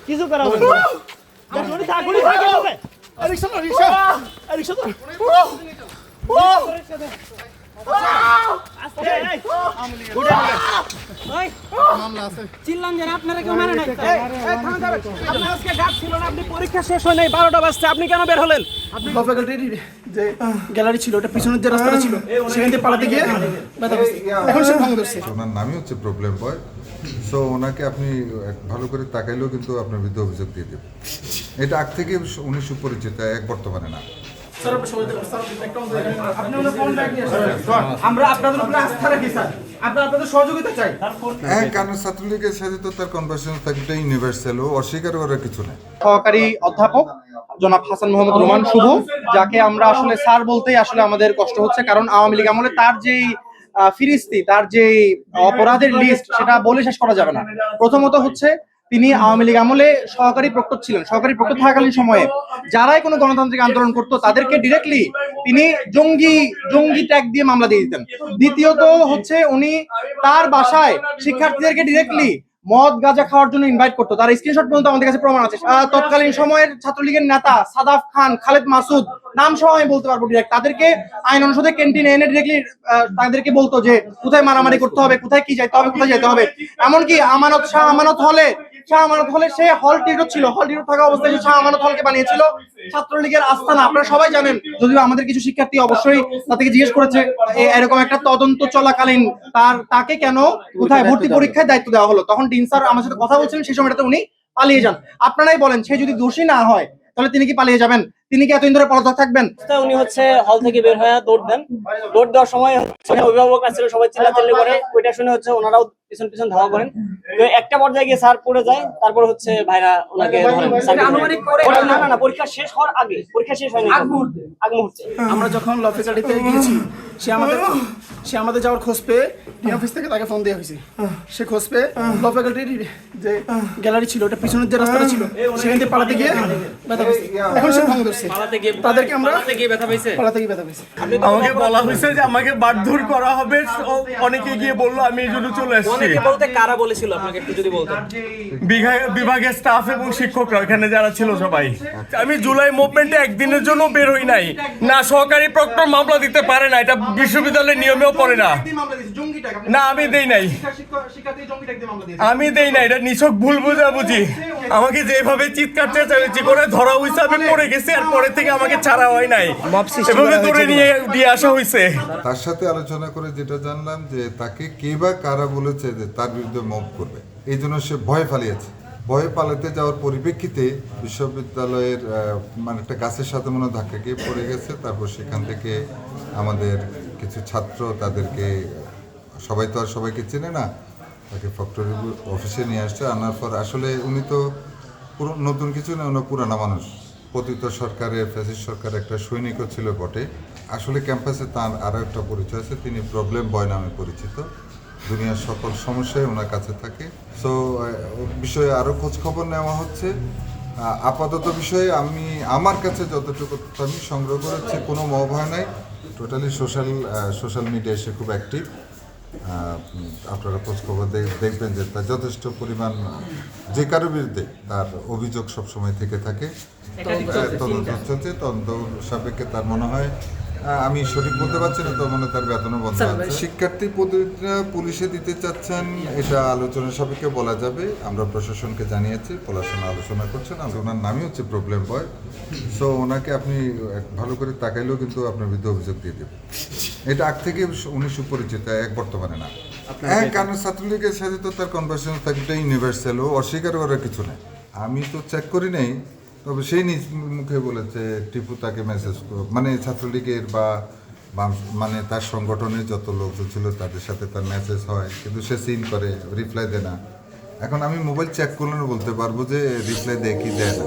কিছু করা হবে পরীক্ষা শেষ হয় নাই 12টা বাজছে আপনি কেন বের হলেন? যে গ্যালারি ছিল ওটা পিছনের যে রাস্তাটা ছিল সেখান থেকে পালাতে গিয়ে এখন সে ভাঙা ধরছে। ওনার নামই হচ্ছে প্রবলেম বয়। সো ওনাকে আপনি ভালো করে তাকাইলেও কিন্তু আপনার বিরুদ্ধে অভিযোগ দিয়ে দেবেন। এটা আগ থেকে উনি সুপরিচিত, এক বর্তমানে না। আমরা আপনাদের উপরে আস্থা রাখি স্যার, আপনাদের সহযোগিতা চাই। হ্যাঁ, কারণ ছাত্রলীগের সাথে তো তার কনভারসেশন থাকলে ইউনিভার্সাল ও অস্বীকার করার কিছু নেই। সহকারী অধ্যাপক জনাব হাসান মোহাম্মদ রোমান শুভ, যাকে আমরা আসলে স্যার বলতেই আসলে আমাদের কষ্ট হচ্ছে, কারণ আওয়ামী লীগ আমলে তার যেই ফিরিস্তি, তার যে অপরাধের লিস্ট সেটা বলে শেষ করা যাবে না। প্রথমত হচ্ছে তিনি আওয়ামী লীগ আমলে সহকারী প্রক্টর ছিলেন। সহকারী প্রক্টর থাকাকালীন সময়ে যারাই কোনো গণতান্ত্রিক আন্দোলন করতো তাদেরকে ডিরেক্টলি তিনি জঙ্গি ট্যাগ দিয়ে মামলা দিয়ে দিতেন। দ্বিতীয়ত হচ্ছে উনি তার বাসায় শিক্ষার্থীদেরকে ডিরেক্টলি মদ গাঁজা খাওয়ার জন্য ইনভাইট করতো, তার স্ক্রিনশট পর্যন্ত আমাদের কাছে প্রমাণ আছে। তৎকালীন সময়ের ছাত্রলীগের নেতা সাদাফ খান, খালেদ মাসুদ, নাম সহ আমি বলতে পারবো ডিরেক্ট, তাদেরকে আইন অনুষদে ক্যান্টিনে এনে ডিরেক্টলি তাদেরকে বলতো যে কোথায় মারামারি করতে হবে, কোথায় কি যাইতে হবে, কোথায় যেতে হবে। এমনকি শাহ আমানত হলে সে হল টিটো ছিল, হল টিটো থাকা অবস্থায় শাহ আমানত হলকে বানিয়েছিল ছাত্রলীগের আস্তানা। আপনারা সবাই জানেন, যদিও আমাদের কিছু শিক্ষার্থী অবশ্যই তাদেরকে জিজ্ঞেস করেছে এরকম একটা তদন্ত চলাকালীন তাকে কেন কোথায় ভর্তি পরীক্ষায় দায়িত্ব দেওয়া হলো। তখন ডিন স্যার আমার সাথে কথা বলছিলেন, সেই সময়টাতে উনি পালিয়ে যান। আপনারাই বলেন, সে যদি দোষী না হয় তাহলে তিনি কি পালিয়ে যাবেন? তিনি কি এতদিন ধরে পলাতক থাকবেন? উনি হচ্ছে হল থেকে বের হয়ে দৌড় দেন। দৌড় দেওয়ার সময় অভিভাবকরা ছিল, সবাই চিল্লাচিল্লি করে, ওইটা শুনে হচ্ছে ওনারাও পিছন পিছন ধাওয়া করেন। তো একটা পর্যায়ে গিয়ে স্যার পড়ে যায়, তারপর হচ্ছে ভাইরা ওনাকে ধরেন। না, পরীক্ষা শেষ হওয়ার আগে, পরীক্ষা শেষ হয়নি, আগ মুহূর্তে আমরা যখন ল ফ্যাকাল্টিতে গিয়েছি, সে আমাদের যাওয়ার খোঁজ পেয়ে ডিন অফিস থেকে তাকে ফোন দেওয়া হয়েছে। সে খোঁজ পেয়ে ল ফ্যাকাল্টির যে গ্যালারি ছিল ওটা পিছনের যে রাস্তাটা ছিল সেখান থেকে পালাতে গিয়ে ব্যথা পেয়েছে। এখন সে ভাঙা ধরছে। তাদেরকে আমরা পালাতে গিয়ে ব্যথা পেয়েছে। আমাকে বলা হয়েছে যে আমাকে মারধর করা হবে, অনেকে গিয়ে বললো, আমি এই জন্য চলে আসছি। অনেকে বলতে কারা বলেছিল আপনাকে একটু যদি বলতেন? বিভাগের স্টাফ এবং শিক্ষকরা এখানে যারা ছিল সবাই। আমি জুলাই মুভমেন্টে একদিনের জন্য বের হই নাই। না, সহকারী প্রক্টর মামলা দিতে পারে না, এটা বিশ্ববিদ্যালয়ের নিয়মেও পড়ে না। না, আমি দেই নাই, এটা নিছক ভুল বুঝাবুঝি। আমাকে যেভাবে চিৎকার চেঁচামেচি করে ধরা হয়েছে, আমি পড়ে গেছি, আর পরে থেকে আমাকে ছাড়া হয় নাই, এভাবে ধরে নিয়ে আসা হয়েছে। তার সাথে আলোচনা করে যেটা জানলাম যে তাকে কে বা কারা বলেছে যে তার বিরুদ্ধে মব করবে, এই জন্য সে ভয় পালিয়েছে। ভয়ে পালাতে যাওয়ার পরিপ্রেক্ষিতে বিশ্ববিদ্যালয়ের মানে একটা গাছের সাথে মনে ধাক্কা গিয়ে পড়ে গেছে। তারপর সেখান থেকে আমাদের কিছু ছাত্র তাদেরকে, সবাই তো আর সবাইকে চেনে না, তাকে ফ্যাক্টরি অফিসে নিয়ে আসছে। আনার পর আসলে উনি তো নতুন কিছু না, উনি পুরানা মানুষ, পতিত সরকারের, ফ্যাসিস্ট সরকারের একটা সৈনিকও ছিল বটে। আসলে ক্যাম্পাসে তার আরও একটা পরিচয় আছে, তিনি প্রবলেম বয় নামে পরিচিত। দুনিয়ার সকল সমস্যায় ওনার কাছে থাকে। সো বিষয়ে আরও খোঁজখবর নেওয়া হচ্ছে। আপাতত বিষয়ে আমার কাছে যতটুকু আমি সংগ্রহ করেছি, কোনো ভয় নাই। টোটালি সোশ্যাল মিডিয়ায় সে খুব অ্যাক্টিভ। আপনারা খোঁজখবর দেখবেন যে তার যথেষ্ট পরিমাণ যে কারোর বিরুদ্ধে তার অভিযোগ সবসময় থেকে থাকে। তদন্ত চলছে, তদন্ত সাপেক্ষে তার মনে হয়, আমি সঠিক বলতে পারছি না, তো মনে তার বেতনও বন্ধ আছে। শিক্ষার্থী পদ্ধতিটা পুলিশে দিতে চাচ্ছেন, এটা আলোচনা সাপেক্ষে বলা যাবে। আমরা প্রশাসনকে জানিয়েছি, পড়াশোনা আলোচনা করছেন। ওনার নামই হচ্ছে প্রবলেম বয়। সো ওনাকে আপনি ভালো করে তাকাইলেও কিন্তু আপনার বিরুদ্ধে অভিযোগ দিয়ে দেবেন। এটা আগ থেকে উনি সুপরিচিত, এক বর্তমানে না। হ্যাঁ, কারণ ছাত্রলীগের সাথে তো তার কনভারসেশন থাকলে ইউনিভার্সাল ও অস্বীকার করার কিছু নেই। আমি তো চেক করি নাই, তবে সেই নিজ মুখে বলেছে টিপু তাকে মেসেজ, মানে ছাত্রলীগের বা মানে তার সংগঠনের যত লোকজন ছিল তাদের সাথে তার মেসেজ হয়, কিন্তু সে সিন করে, রিপ্লাই দেয় না। এখন আমি মোবাইল চেক করলে বলতে পারবো যে রিপ্লাই দেয় কি দেয় না।